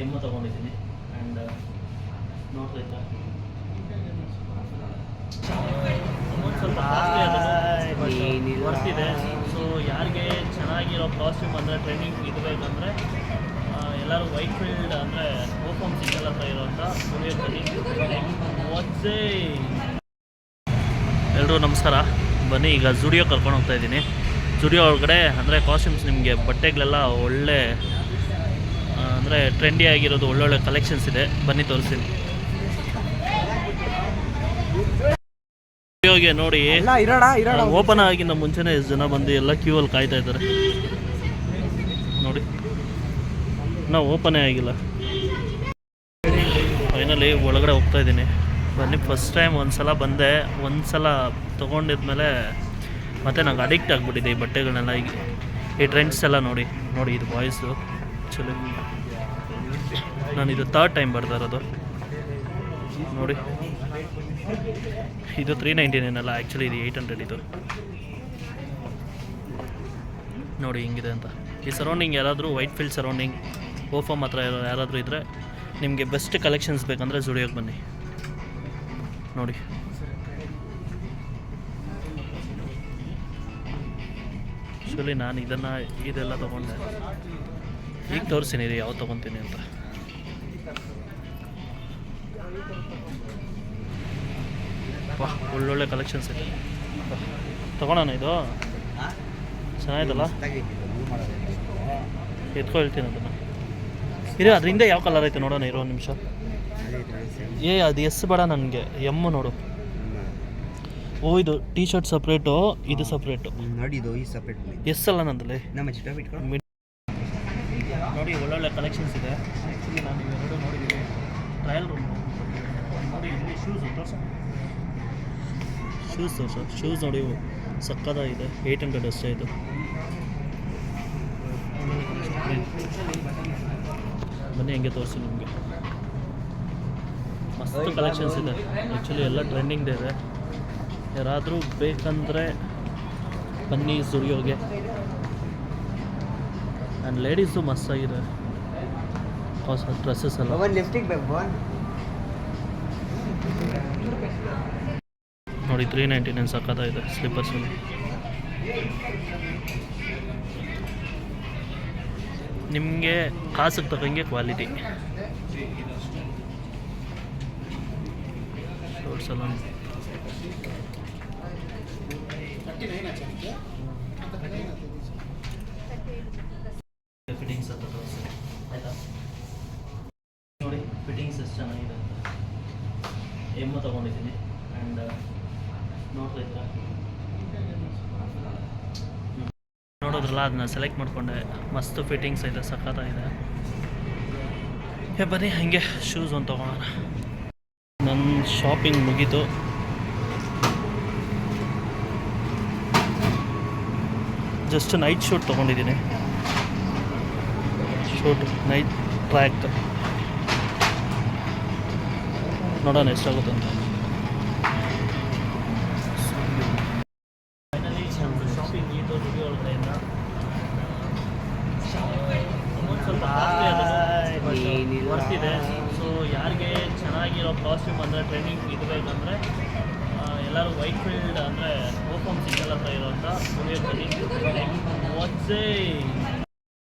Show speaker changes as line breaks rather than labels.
M ತೊಗೊಂಡಿದ್ದೀನಿ and ನೋಡ್ತಾ amount ಸ್ವಲ್ಪ ಕಾಸ್ಟ್ಲಿ ಆದರೂ ಬರ್ತಿದೆ. ಸೊ ಯಾರಿಗೆ ಚೆನ್ನಾಗಿರೋ ಕಾಸ್ಟ್ಯೂಮ್ ಅಂದರೆ ಟ್ರೈನಿಂಗ್ ಇದು ಬೇಕಂದರೆ ಎಲ್ಲರೂ ವೈಟ್ ಫೀಲ್ಡ್ ಅಂದರೆ ಓಪನ್ ಸಿಂಗಲ್ ಹತ್ರ ಇರೋಂಥ ಸ್ಟುಡಿಯೋದಲ್ಲಿ ಒಚ್ಚೆ. ಎಲ್ಲರೂ ನಮಸ್ಕಾರ. ಬನ್ನಿ ಈಗ ಜುಡಿಯೋ ಕರ್ಕೊಂಡು ಹೋಗ್ತಾ ಇದ್ದೀನಿ. ಜುಡಿಯೋ ಒಳಗಡೆ ಅಂದರೆ ಕಾಸ್ಟ್ಯೂಮ್ಸ್ ನಿಮಗೆ ಬಟ್ಟೆಗಳೆಲ್ಲ ಒಳ್ಳೆ ಅಂದರೆ ಟ್ರೆಂಡಿ ಆಗಿರೋದು ಒಳ್ಳೊಳ್ಳೆ ಕಲೆಕ್ಷನ್ಸ್ ಇದೆ. ಬನ್ನಿ ತೋರಿಸ್ತೀನಿ. ಜುಡಿಯೋಗೆ ನೋಡಿ ಓಪನ್ ಆಗಿಂದ ಮುಂಚೆನೇ ಎಷ್ಟು ಜನ ಬಂದು ಎಲ್ಲ ಕ್ಯೂ ಅಲ್ಲಿ ಕಾಯ್ತಾ ಇದ್ದಾರೆ ನೋಡಿ. ನಾವು ಓಪನೇ ಆಗಿಲ್ಲ. ಫೈನಲಿ ಒಳಗಡೆ ಹೋಗ್ತಾ ಇದ್ದೀನಿ. ಬನ್ನಿ, ಫಸ್ಟ್ ಟೈಮ್ ಒಂದು ಸಲ ಬಂದೆ. ಒಂದು ಸಲ ತೊಗೊಂಡಿದ್ಮೇಲೆ ಮತ್ತು ನಂಗೆ ಅಡಿಕ್ಟ್ ಆಗಿಬಿಟ್ಟಿದೆ ಈ ಬಟ್ಟೆಗಳನ್ನೆಲ್ಲ. ಈಗ ಈ ಟ್ರೆಂಡ್ಸ್ ಎಲ್ಲ ನೋಡಿ ಇದು ಬಾಯ್ಸು ಚಲೋ. ನಾನು ಇದು ಥರ್ಡ್ ಟೈಮ್ ಬರ್ತಾ ಇರೋದು ನೋಡಿ. ಇದು 399 ಅಲ್ಲ, ಆ್ಯಕ್ಚುಲಿ ಇದು 800 ಇದು ನೋಡಿ ಹಿಂಗಿದೆ ಅಂತ. ಈ ಸರೌಂಡಿಂಗ್ ಯಾರಾದರೂ ವೈಟ್ ಫೀಲ್ಡ್ ಸರೌಂಡಿಂಗ್ ಓಫಮ್ ಹತ್ರ ಯಾರಾದರೂ ಇದ್ದರೆ ನಿಮಗೆ ಬೆಸ್ಟ್ ಕಲೆಕ್ಷನ್ಸ್ ಬೇಕಂದರೆ ಜುಡಿಯೋಗೆ ಬನ್ನಿ ನೋಡಿ. ಆ್ಯಕ್ಚುಲಿ ನಾನು ಇದೆಲ್ಲ ತೊಗೊಂಡೆ. ಈಗ ತೋರಿಸ್ತೀನಿ ರೀ ಯಾವ್ದು ತೊಗೊತೀನಿ ಅಂತ. ಒಳ್ಳೊಳ್ಳೆ ಕಲೆಕ್ಷನ್ಸ್ ಇದೆ. ತೊಗೊಳೋಣ. ಇದು ಚೆನ್ನಾಗಿದಲ್ಲ, ಎತ್ಕೊ ಹೇಳ್ತೀನಿ ಅದನ್ನು. ಇರೋ ಅದರಿಂದ ಯಾವ ಕಲರ್ ಐತೆ ನೋಡೋಣ. ಇರೋ ಒಂದು ನಿಮಿಷ. ಅದು ಎಸ್ ಬೇಡ ನನಗೆ, ಎಮ್ಮು ನೋಡು. ಓ, ಇದು ಟೀ ಶರ್ಟ್ ಸಪ್ರೇಟು, ಇದು ಸಪ್ರೇಟು ನೋಡಿ. ಇದು ಈ ಸಪ್ರೇಟ್ ಎಸ್ ಅಲ್ಲ ನಂದಲ್ಲಿ. ನೋಡಿ ಒಳ್ಳೊಳ್ಳೆ ಕಲೆಕ್ಷನ್ಸ್ ಇದೆ. ಆ್ಯಕ್ಚುಲಿ ನಾನು ಇವೆರಡು ನೋಡಿದ್ದೀನಿ. ಟ್ರಯಲ್ ರೂಮ್ ನೋಡಿ. ಇಲ್ಲಿ ಶೂಸ್ ನೋಡಿ ಸಕ್ಕತ್ತಾಗಿದೆ. 800 ಅಷ್ಟೇ ಇದು. ಬನ್ನಿ ಹೆಂಗೆ ತೋರಿಸಿ ನಿಮಗೆ. ಮಸ್ತ್ ಕಲೆಕ್ಷನ್ಸ್ ಇದೆ. ಆ್ಯಕ್ಚುಲಿ ಎಲ್ಲ ಟ್ರೆಂಡಿಂಗ್ ಇದೆ. ಯಾರಾದರೂ ಬೇಕಂದರೆ ಬನ್ನಿ ಜುಡಿಯೋಗೆ. ಆ್ಯಂಡ್ ಲೇಡೀಸು ಮಸ್ತಾಗಿದೆ ಹೊಸ ಡ್ರೆಸ್ಸಸ್ ಎಲ್ಲ. ನೋಡಿ 399 ಸಕ್ಕತ್ತಾಗಿದೆ ಸ್ಲಿಪ್ಪರ್ಸು. ನಿಮಗೆ ಕಾಸಿಗೆ ತಗೊಂಗೆ ಕ್ವಾಲಿಟಿ. ಶೋರ್ಟ್ಸ್ ಎಲ್ಲ ಫಿಟ್ಟಿಂಗ್ಸ್ ಅಂತ ತೋರಿಸಿ ಆಯಿತಾ. ನೋಡಿ ಫಿಟ್ಟಿಂಗ್ಸ್ ಎಷ್ಟು ಚೆನ್ನಾಗಿದೆ ಅಂತ. ಎಮ್ಮು ತೊಗೊಂಡಿದ್ದೀನಿ ಆ್ಯಂಡ್ ನೋಡ್ತಾ ನೋಡೋದ್ರಲ್ಲ, ಅದನ್ನ ಸೆಲೆಕ್ಟ್ ಮಾಡಿಕೊಂಡೆ. ಮಸ್ತ್ ಫಿಟ್ಟಿಂಗ್ಸ್ ಇದೆ, ಸಖತ್ತಾಗಿದೆ. ಬನ್ನಿ ಹಾಗೆ ಶೂಸ್ ಒಂದು ತೊಗೊಳೋಣ. ನನ್ನ ಶಾಪಿಂಗ್ ಮುಗೀತು. ಜಸ್ಟ್ ನೈಟ್ ಶೂಟ್ ತೊಗೊಂಡಿದ್ದೀನಿ. ಶೂಟ್ ನೈಟ್ ಟ್ರ್ಯಾಕ್ ನೋಡೋಣ ಎಷ್ಟಾಗುತ್ತೆ ಅಂತ. ಫೈನಲಿ ಶಾಪಿಂಗ್ ಇದು ಜುಡಿಯೋ ಒಳಗಡೆಯಿಂದ. ಅಮೌಂಟ್ ಸ್ವಲ್ಪ ಕಾಸ್ಟ್ಲಿ ಆದರೂ ಬರ್ತಿದೆ. ಸೊ ಯಾರಿಗೆ ಚೆನ್ನಾಗಿರೋ ಕಾಸ್ಟ್ಯೂಮ್ ಅಂದರೆ ಟ್ರೈನಿಂಗ್ ಇದು ಬೇಕಂದರೆ ಎಲ್ಲರೂ ವೈಟ್ ಫೀಲ್ಡ್ ಅಂದರೆ ಓಪನ್ ಸಿಂಗಲ್ ಹತ್ರ ಇರೋಂಥ ಸ್ಟುಡಿಯೋದಲ್ಲಿ ಒಚ್ಚೆ.